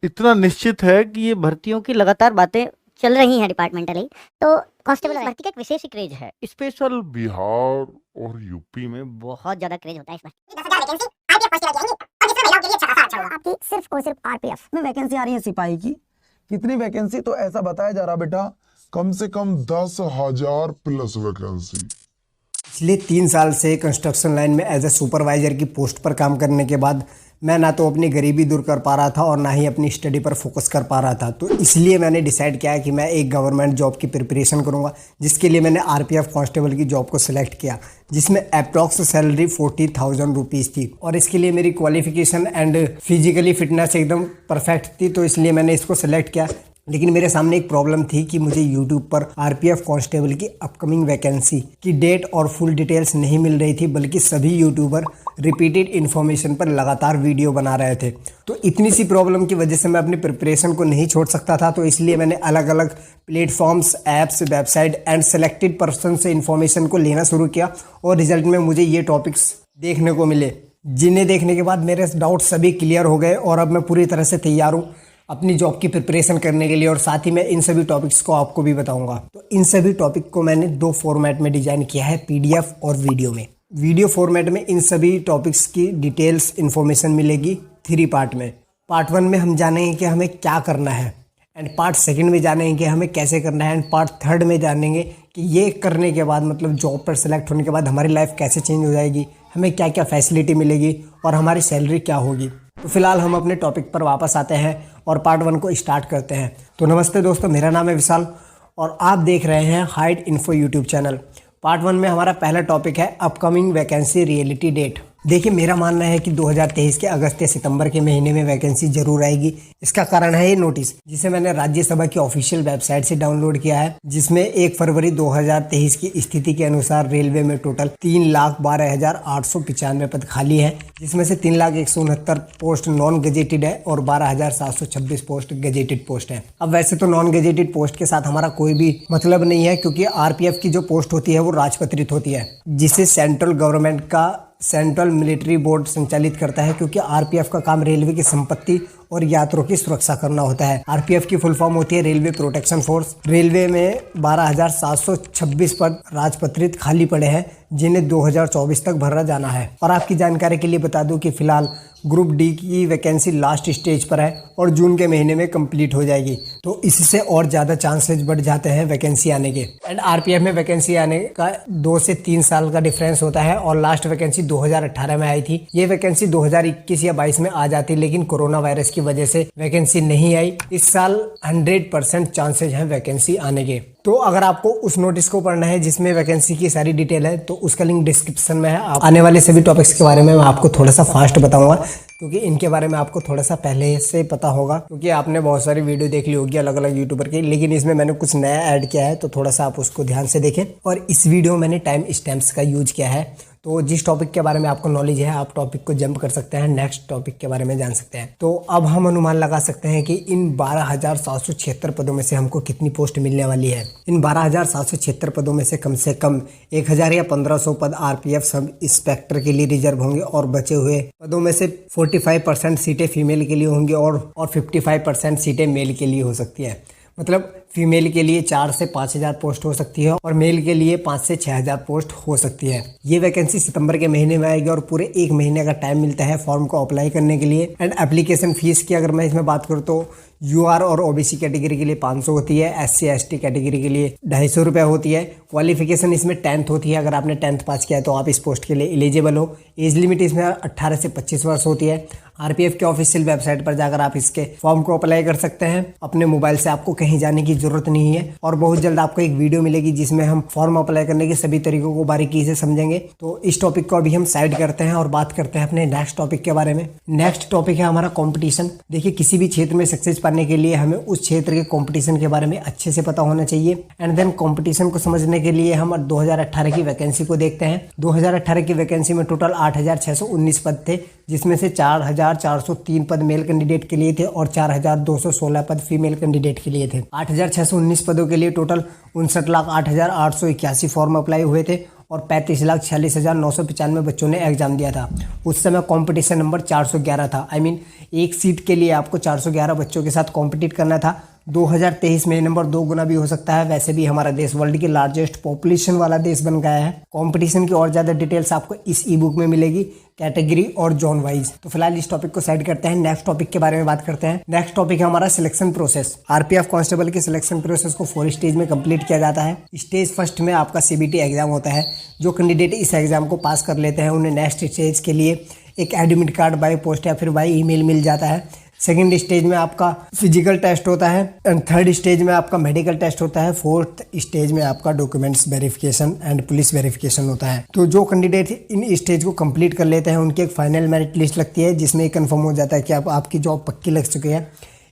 इतना निश्चित है कि ये भर्तियों की लगातार बातें चल रही हैं डिपार्टमेंटली। तो कांस्टेबल भर्ती का एक विशेष ही क्रेज है, स्पेशल बिहार और यूपी में बहुत ज्यादा क्रेज होता है इसमें। 10,000 वैकेंसी आईपीएफ कांस्टेबल की आएंगी और जिसमें महिलाओं के लिए 6 का सिर्फ आरपीएफ में वैकेंसी आ रही है सिपाही की। कितनी वैकेंसी? तो ऐसा बताया जा रहा बेटा, कम से कम 10,000 प्लस वैकेंसी। पिछले 3 साल से कंस्ट्रक्शन लाइन में एज ए सुपरवाइजर की पोस्ट पर काम करने के बाद मैं ना तो अपनी गरीबी दूर कर पा रहा था और ना ही अपनी स्टडी पर फोकस कर पा रहा था। तो इसलिए मैंने डिसाइड किया कि मैं एक गवर्नमेंट जॉब की प्रिपरेशन करूंगा, जिसके लिए मैंने आरपीएफ कांस्टेबल की जॉब को सिलेक्ट किया, जिसमें अप्रॉक्स सैलरी 40,000 रुपीज़ थी। और इसके लिए मेरी क्वालिफिकेशन एंड फिजिकली फिटनेस एकदम परफेक्ट थी, तो इसलिए मैंने इसको सिलेक्ट किया। लेकिन मेरे सामने एक प्रॉब्लम थी कि मुझे YouTube पर आरपीएफ कांस्टेबल की अपकमिंग वैकेंसी की डेट और फुल डिटेल्स नहीं मिल रही थी, बल्कि सभी यूट्यूबर रिपीटेड इन्फॉर्मेशन पर लगातार वीडियो बना रहे थे। तो इतनी सी प्रॉब्लम की वजह से मैं अपनी प्रिपरेशन को नहीं छोड़ सकता था। तो इसलिए मैंने अलग अलग platforms, apps, website and selected person से इन्फॉर्मेशन को लेना शुरू किया और रिजल्ट में मुझे ये टॉपिक्स देखने को मिले, जिन्हें देखने के बाद मेरे डाउट सभी क्लियर हो गए और अब मैं पूरी तरह से तैयार हूँ अपनी जॉब की प्रिपरेशन करने के लिए। और साथ ही मैं इन सभी टॉपिक्स को आपको भी बताऊंगा। तो इन सभी टॉपिक को मैंने 2 फॉर्मेट में डिजाइन किया है, पीडीएफ और वीडियो में। वीडियो फॉर्मेट में इन सभी टॉपिक्स की डिटेल्स इन्फॉर्मेशन मिलेगी 3 पार्ट में। पार्ट 1 में हम जानेंगे कि हमें क्या करना है, एंड पार्ट 2 में जानेंगे कि हमें कैसे करना है, एंड पार्ट 3 में जानेंगे कि ये करने के बाद मतलब जॉब पर सेलेक्ट होने के बाद हमारी लाइफ कैसे चेंज हो जाएगी, हमें क्या क्या फैसिलिटी मिलेगी और हमारी सैलरी क्या होगी। तो फिलहाल हम अपने टॉपिक पर वापस आते हैं और पार्ट 1 को स्टार्ट करते हैं। तो नमस्ते दोस्तों, मेरा नाम है विशाल और आप देख रहे हैं hide info YouTube channel. Part 1 में हमारा पहला टॉपिक है अपकमिंग वैकेंसी रियलिटी डेट। देखिए, मेरा मानना है कि 2023 के अगस्त या सितंबर के महीने में वैकेंसी जरूर आएगी। इसका कारण है ये नोटिस, जिसे मैंने राज्यसभा की ऑफिशियल वेबसाइट से डाउनलोड किया है, जिसमें 1 फरवरी 2023 की स्थिति के अनुसार रेलवे में टोटल 3,12,895 पद खाली है, जिसमें से 3,169 पोस्ट नॉन गजेटेड है और 12,726 पोस्ट गजेटेड पोस्ट है। अब वैसे तो नॉन गजेटेड पोस्ट के साथ हमारा कोई भी मतलब नहीं है, क्योंकि आरपीएफ की जो पोस्ट होती है वो राजपत्रित होती है, जिसे सेंट्रल गवर्नमेंट का सेंट्रल मिलिट्री बोर्ड संचालित करता है, क्योंकि आरपीएफ का काम रेलवे की संपत्ति और यात्रियों की सुरक्षा करना होता है। आरपीएफ की फुल फॉर्म होती है रेलवे प्रोटेक्शन फोर्स। रेलवे में 12,726 पद राजपत्रित खाली पड़े हैं, जिन्हें 2024 तक भरा जाना है। और आपकी जानकारी के लिए बता दूं कि फिलहाल ग्रुप डी की वैकेंसी लास्ट स्टेज पर है और जून के महीने में कंप्लीट हो जाएगी। तो इससे और ज़्यादा चांसेस बढ़ जाते हैं वैकेंसी आने के। एंड आरपीएफ में वैकेंसी आने का 2 से 3 साल का डिफरेंस होता है और लास्ट वैकेंसी 2018 में आई थी। ये वैकेंसी 2021 या 22 में आ जाती, लेकिन कोरोना वायरस की वजह से वैकेंसी नहीं आई। इस साल 100% चांसेज हैं वैकेंसी आने के। तो अगर आपको उस नोटिस को पढ़ना है जिसमें वैकेंसी की सारी डिटेल है, तो उसका लिंक डिस्क्रिप्शन में है। आने वाले सभी टॉपिक्स के बारे में मैं आपको थोड़ा सा फास्ट बताऊंगा, क्योंकि इनके बारे में आपको थोड़ा सा पहले से पता होगा, क्योंकि आपने बहुत सारी वीडियो देख ली होगी अलग अलग यूट्यूबर की, लेकिन इसमें मैंने कुछ नया ऐड किया है, तो थोड़ा सा आप उसको ध्यान से देखें। और इस वीडियो में मैंने टाइम स्टैम्प्स का यूज किया है, तो जिस टॉपिक के बारे में आपको नॉलेज है आप टॉपिक को जंप कर सकते हैं, नेक्स्ट टॉपिक के बारे में जान सकते हैं। तो अब हम अनुमान लगा सकते हैं कि इन 12,776 पदों में से हमको कितनी पोस्ट मिलने वाली है। इन 12,776 पदों में से कम 1,000 या 1,500 पद आरपीएफ सब इंस्पेक्टर के लिए रिजर्व होंगे और बचे हुए पदों में से 45% सीटें फीमेल के लिए होंगी और 55% सीटें मेल के लिए हो सकती है। मतलब फीमेल के लिए 4 से 5,000 पोस्ट हो सकती है और मेल के लिए 5 से 6,000 पोस्ट हो सकती है। ये वैकेंसी सितंबर के महीने में आएगी और पूरे 1 महीने का टाइम मिलता है फॉर्म को अप्लाई करने के लिए। एंड एप्लीकेशन फीस की अगर मैं इसमें बात करूँ तो यूआर और ओबीसी कैटेगरी के लिए 500 होती है, एससी एसटी कैटेगरी के लिए 250 रुपये होती है। क्वालिफिकेशन इसमें 10th होती है, अगर आपने 10th पास किया है तो आप इस पोस्ट के लिए एलिजिबल हो। एज लिमिट इसमें 18 से 25 वर्ष होती है। आरपीएफ के ऑफिशियल वेबसाइट पर जाकर आप इसके फॉर्म को अप्लाई कर सकते हैं। अपने मोबाइल से आपको कहीं जाने की जरूरत नहीं है और बहुत जल्द आपको एक वीडियो मिलेगी जिसमें हम फॉर्म अप्लाई करने के सभी तरीकों को बारीकी से समझेंगे। तो इस टॉपिक को अभी हम साइड करते हैं और बात करते हैं अपने नेक्स्ट टॉपिक के बारे में। नेक्स्ट टॉपिक है हमारा कंपटीशन। देखिए, किसी भी क्षेत्र में सक्सेस पाने के लिए हमें उस क्षेत्र के कंपटीशन के बारे में अच्छे से पता होना चाहिए। एंड देन कंपटीशन को समझने के लिए हम 2018 की वैकेंसी को देखते हैं। 2018 की वैकेंसी में टोटल 8,619 पद थे, जिसमें से 4,403 पद मेल कैंडिडेट के लिए थे और 4,216 पद फीमेल कैंडिडेट के लिए थे। 8,619 पदों के लिए टोटल 59,08,881 फॉर्म अप्लाई हुए थे और 35,46,995 बच्चों ने एग्जाम दिया था। उस समय कंपटीशन नंबर 411 था। आई मीन एक सीट के लिए आपको 411 बच्चों के साथ कॉम्पिटिट करना था। 2023 में नंबर 2 गुना भी हो सकता है। वैसे भी हमारा देश वर्ल्ड के लार्जेस्ट पॉपुलेशन वाला देश बन गया है। कंपटीशन की और ज़्यादा डिटेल्स आपको इस ई बुक में मिलेगी, कैटेगरी और जोन वाइज। तो फिलहाल इस टॉपिक को साइड करते हैं, नेक्स्ट टॉपिक के बारे में बात करते हैं। नेक्स्ट टॉपिक है हमारा सिलेक्शन प्रोसेस। आरपीएफ कांस्टेबल के सिलेक्शन प्रोसेस को 4 स्टेज में कंप्लीट किया जाता है। स्टेज फर्स्ट में आपका सीबीटी एग्जाम होता है। जो कैंडिडेट इस एग्जाम को पास कर लेते हैं उन्हें नेक्स्ट स्टेज के लिए एक एडमिट कार्ड बाय पोस्ट या फिर बाय ईमेल मिल जाता है। सेकेंड स्टेज में आपका फिजिकल टेस्ट होता है एंड थर्ड स्टेज में आपका मेडिकल टेस्ट होता है। फोर्थ स्टेज में आपका documents verification and police verification होता है। तो जो कैंडिडेट इन स्टेज को कंप्लीट कर लेते हैं उनकी एक फाइनल मेरिट लिस्ट लगती है जिसमें कंफर्म हो जाता है कि आपकी जॉब पक्की लग चुकी है।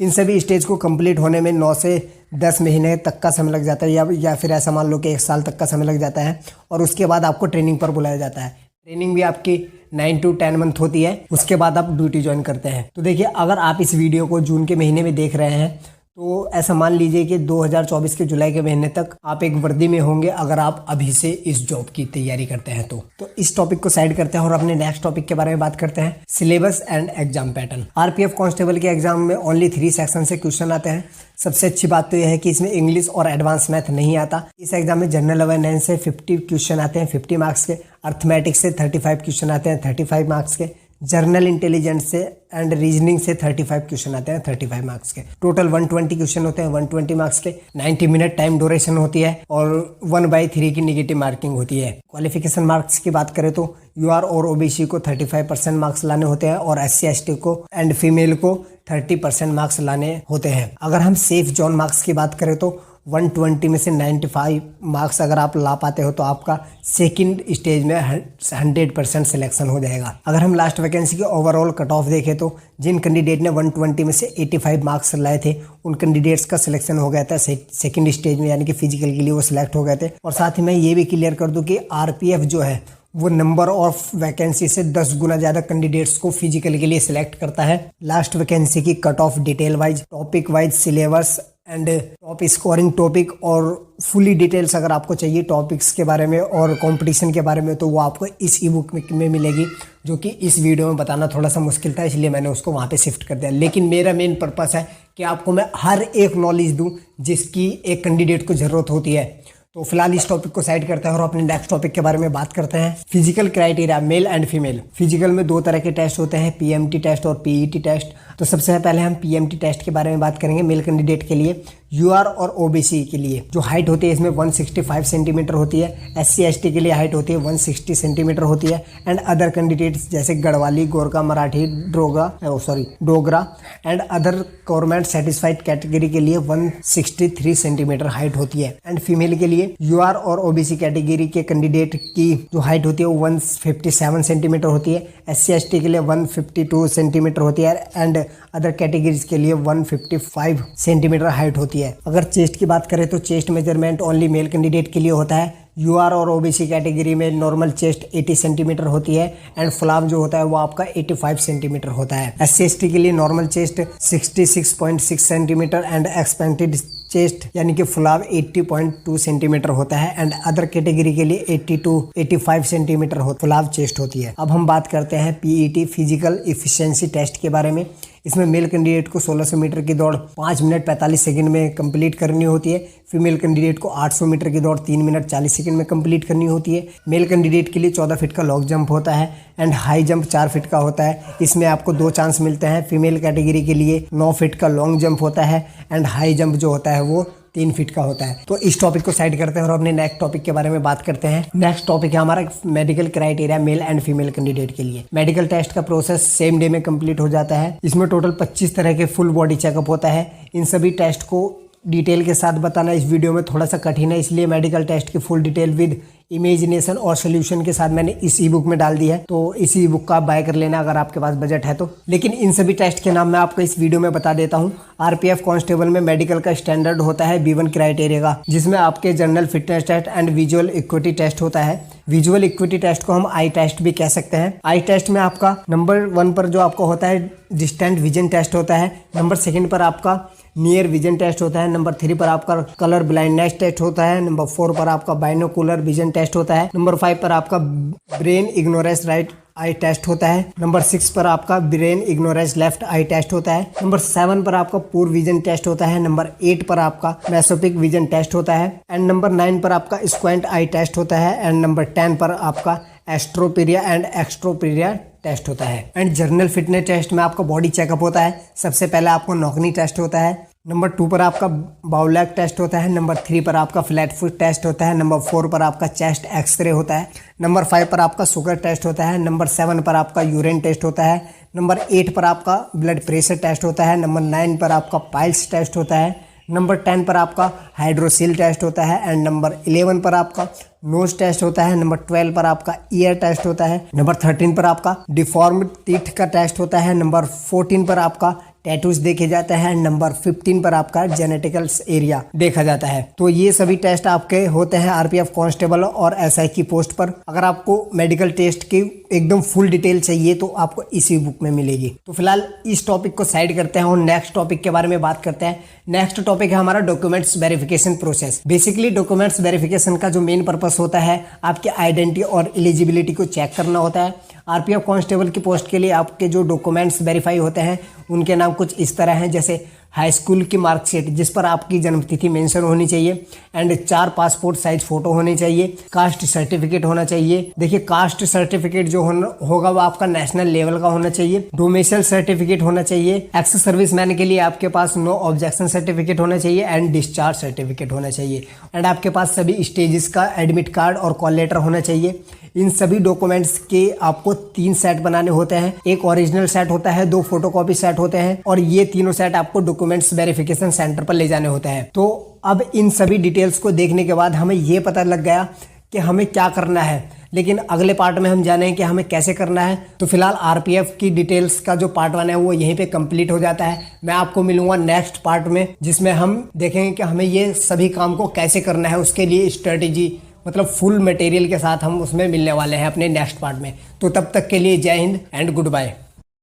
इन सभी स्टेज को कंप्लीट होने में 9 से 10 महीने तक का समय लग जाता है या फिर ऐसा मान लो कि 1 साल तक का समय लग जाता है। और उसके बाद आपको ट्रेनिंग पर बुलाया जाता है। ट्रेनिंग भी आपकी 9 to 10 मंथ होती है। उसके बाद आप ड्यूटी ज्वाइन करते हैं। तो देखिए, अगर आप इस वीडियो को जून के महीने में देख रहे हैं तो ऐसा मान लीजिए कि 2024 के जुलाई के महीने तक आप एक वर्दी में होंगे अगर आप अभी से इस जॉब की तैयारी करते हैं। तो इस टॉपिक को साइड करते हैं और अपने नेक्स्ट टॉपिक के बारे में बात करते हैं, syllabus and exam pattern. RPF constable के एग्जाम में ओनली 3 सेक्शन से क्वेश्चन आते हैं। सबसे अच्छी बात तो यह है कि इसमें इंग्लिश और एडवांस मैथ नहीं आता। इस एग्जाम में जनरल अवेयरनेस से 50 क्वेश्चन आते हैं 50 मार्क्स के, अर्थमेटिक्स से 35 क्वेश्चन आते हैं 35 मार्क्स के, जर्नल इंटेलिजेंस से एंड रीजनिंग से 35 क्वेश्चन आते हैं 35 मार्क्स के। टोटल 120 क्वेश्चन होते हैं 120 मार्क्स के। 90 मिनट टाइम ड्यूरेशन होती है और 1/3 की निगेटिव मार्किंग होती है। क्वालिफिकेशन मार्क्स की बात करें तो यूआर और ओबीसी को 35% मार्क्स लाने होते हैं और SC ST को एंड फीमेल को 30% मार्क्स लाने होते हैं। अगर हम सेफ जोन मार्क्स की बात करें तो 120 में से 95 मार्क्स अगर आप ला पाते हो तो आपका सेकंड स्टेज में 100% सिलेक्शन हो जाएगा। अगर हम लास्ट वैकेंसी की ओवरऑल कट ऑफ देखें तो जिन कैंडिडेट ने 120 में से 85 मार्क्स लाए थे उन कैंडिडेट्स का सिलेक्शन हो गया था सेकंड स्टेज में, यानी कि फिजिकल के लिए वो सिलेक्ट हो गए थे। और साथ ही मैं ये भी क्लियर कर दूं कि आरपीएफ जो है वो नंबर ऑफ वैकेंसी से 10 गुना ज़्यादा कैंडिडेट्स को फिजिकल के लिए सिलेक्ट करता है। लास्ट वैकेंसी की cut off detail wise, topic wise, syllabus and top scoring topic और फुली डिटेल्स अगर आपको चाहिए टॉपिक्स के बारे में और कंपटीशन के बारे में तो वो आपको इस ई बुक में मिलेगी, जो कि इस वीडियो में बताना थोड़ा सा मुश्किल था इसलिए मैंने उसको वहाँ पे शिफ्ट कर दिया। लेकिन मेरा मेन पर्पस है कि आपको मैं हर एक नॉलेज दूँ जिसकी एक कैंडिडेट को ज़रूरत होती है। तो फिलहाल इस टॉपिक को साइड करते हैं और अपने नेक्स्ट टॉपिक के बारे में बात करते हैं, physical criteria male and female. Physical में 2 तरह के टेस्ट होते हैं, पीएमटी टेस्ट और पीईटी टेस्ट। तो सबसे पहले हम पीएमटी टेस्ट के बारे में बात करेंगे। मेल कैंडिडेट के लिए, यूआर और ओबीसी के लिए जो हाइट होती है इसमें 165 सेंटीमीटर होती है। SC ST के लिए हाइट होती है 160 सेंटीमीटर होती है एंड अदर कैंडिडेट्स जैसे Garhwali, Gorkha, Marathi, Dogra and other government satisfied category के लिए 163 सेंटीमीटर हाइट होती है। एंड फीमेल के लिए यूआर और ओबीसी कैटेगरी के कैंडिडेट की जो हाइट होती है वो 157 सेंटीमीटर होती है। SC ST के लिए 152 सेंटीमीटर होती है एंड अदर कैटेगरीज के लिए 155 सेंटीमीटर हाइट होती है। अगर चेस्ट की बात करें तो chest measurement only male candidate के लिए होता है। यूआर और ओबीसी कैटेगरी में नॉर्मल चेस्ट 80 सेंटीमीटर होती है एंड फ्लाव जो होता है वो आपका 85 सेंटीमीटर होता है। SC ST के लिए normal chest 66.6 centimetre and expanded chest यानी कि फ्लाव 80.2 सेंटीमीटर होता है एंड अदर कैटेगरी के लिए 80 to 85 सेंटीमीटर फ्लाव चेस्ट होती है। अब हम बात करते हैं पीईटी फिजिकल इफिशिएंसी टेस्ट के बारे में। इसमें मेल कैंडिडेट को 1600 मीटर की दौड़ 5 मिनट 45 सेकंड में कंप्लीट करनी होती है। फीमेल कैंडिडेट को 800 मीटर की दौड़ 3 मिनट 40 सेकंड में कंप्लीट करनी होती है। मेल कैंडिडेट के लिए 14 फीट का लॉन्ग जंप होता है एंड हाई जंप 4 फीट का होता है। इसमें आपको 2 चांस मिलते हैं। फीमेल कैटेगरी के लिए 9 फीट का लॉन्ग जंप होता है एंड हाई जंप जो होता है वो 3 फीट का होता है। तो इस टॉपिक को साइड करते हैं और अपने नेक्स्ट टॉपिक के बारे में बात करते हैं। नेक्स्ट टॉपिक है हमारा medical criteria male and female candidate के लिए। मेडिकल टेस्ट का प्रोसेस सेम डे में कंप्लीट हो जाता है। इसमें टोटल 25 तरह के फुल बॉडी चेकअप होता है। इन सभी टेस्ट को डिटेल के साथ बताना इस वीडियो में थोड़ा सा कठिन है, इसलिए मेडिकल टेस्ट की फुल डिटेल विद इमेजिनेशन और सोल्यूशन के साथ मैंने इस ई बुक में डाल दी है। तो इस ई बुक का आप बाय कर लेना अगर आपके पास बजट है तो। लेकिन इन सभी टेस्ट के नाम मैं आपको इस वीडियो में बता देता हूँ। आरपीएफ कांस्टेबल में मेडिकल का स्टैंडर्ड होता है B1 क्राइटेरिया का, जिसमें आपके general fitness test and visual equity test होता है। विजुअल इक्विटी टेस्ट को हम आई टेस्ट भी कह सकते हैं। आई टेस्ट में आपका नंबर 1 पर जो आपका होता है डिस्टेंट विजन टेस्ट होता है, नंबर 2 पर आपका नियर विजन टेस्ट होता है, नंबर 3 पर आपका कलर ब्लाइंडनेस टेस्ट होता है, नंबर 4 पर आपका बाइनोकुलर विजन टेस्ट होता है। नंबर 5 पर आपका brain ignorance right eye test होता है। नंबर 6 पर आपका brain ignorance left eye test होता है। नंबर 7 पर आपका पूर विजन टेस्ट होता है। नंबर 8 पर आपका मेसोपिक विजन टेस्ट होता है। एंड नंबर 9 पर आपका स्क्वेंट आई टेस्ट होता है। एंड नंबर 10 पर आपका एस्ट्रोपीरिया एंड एक्स्ट्रोपीरिया टेस्ट होता है। एंड जर्नल फिटनेस टेस्ट में आपका बॉडी चेकअप होता है। सबसे पहले आपको नॉकनी टेस्ट होता है। नंबर 2 पर आपका बाउलैक टेस्ट होता है। नंबर 3 पर आपका फ्लैट फुट टेस्ट होता है। नंबर 4 पर आपका चेस्ट एक्सरे होता है। नंबर 5 पर आपका शुगर टेस्ट होता है। नंबर 7 पर आपका यूरिन टेस्ट होता है। नंबर 8 पर आपका ब्लड प्रेशर टेस्ट होता है। नंबर 9 पर आपका पाइल्स टेस्ट होता है। नंबर 10 पर आपका हाइड्रोसिल टेस्ट होता है। एंड नंबर 11 पर आपका नोज टेस्ट होता है। नंबर 12 पर आपका ईयर टेस्ट होता है। नंबर 13 पर आपका डिफॉर्म्ड टीथ का टेस्ट होता है। नंबर 14 पर आपका टैटूज देखे जाते हैं। नंबर 15 पर आपका जेनेटिकल्स एरिया देखा जाता है। तो ये सभी टेस्ट आपके होते हैं आरपीएफ कांस्टेबल और एसआई की पोस्ट पर। अगर आपको मेडिकल टेस्ट की एकदम फुल डिटेल चाहिए तो आपको इसी बुक में मिलेगी। तो फिलहाल इस टॉपिक को साइड करते हैं और नेक्स्ट टॉपिक के बारे में बात करते हैं। नेक्स्ट टॉपिक है हमारा documents verification process. Basically documents verification का जो मेन पर्पस होता है आपकी आइडेंटिटी और एलिजिबिलिटी को चेक करना होता है। आरपीएफ कांस्टेबल की पोस्ट के लिए आपके जो डॉक्यूमेंट्स वेरीफाई होते हैं उनके नाम कुछ इस तरह हैं, जैसे हाई स्कूल की मार्कशीट जिस पर आपकी जन्मतिथि मेंशन होनी चाहिए। एंड 4 पासपोर्ट साइज फोटो होने चाहिए। कास्ट सर्टिफिकेट होना चाहिए। देखिए कास्ट सर्टिफिकेट जो होगा वो आपका नेशनल लेवल का होना चाहिए। डोमिसाइल सर्टिफिकेट होना चाहिए। एक्स सर्विसमैन के लिए आपके पास नो ऑब्जेक्शन सर्टिफिकेट होना चाहिए एंड डिस्चार्ज सर्टिफिकेट होना चाहिए। एंड आपके पास सभी स्टेजेस का एडमिट कार्ड और कॉल लेटर होना चाहिए। इन सभी डॉक्यूमेंट्स के आपको 3 सेट बनाने होते हैं। एक ओरिजिनल सेट होता है, 2 फोटोकॉपी सेट होते हैं और ये तीनों सेट आपको डॉक्यूमेंट्स वेरिफिकेशन सेंटर पर ले जाने होते हैं। तो अब इन सभी डिटेल्स को देखने के बाद हमें ये पता लग गया कि हमें क्या करना है। लेकिन अगले पार्ट में हम जानेंगे कि हमें कैसे करना है। तो फिलहाल आरपीएफ की डिटेल्स का जो पार्ट 1 है वो यहीं पे कंप्लीट हो जाता है। मैं आपको मिलूंगा नेक्स्ट पार्ट में जिसमें हम देखेंगे कि हमें ये सभी काम को कैसे करना है। उसके लिए स्ट्रेटेजी मतलब फुल मटेरियल के साथ हम उसमें मिलने वाले हैं अपने नेक्स्ट पार्ट में। तो तब तक के लिए जय हिंद एंड गुड बाय।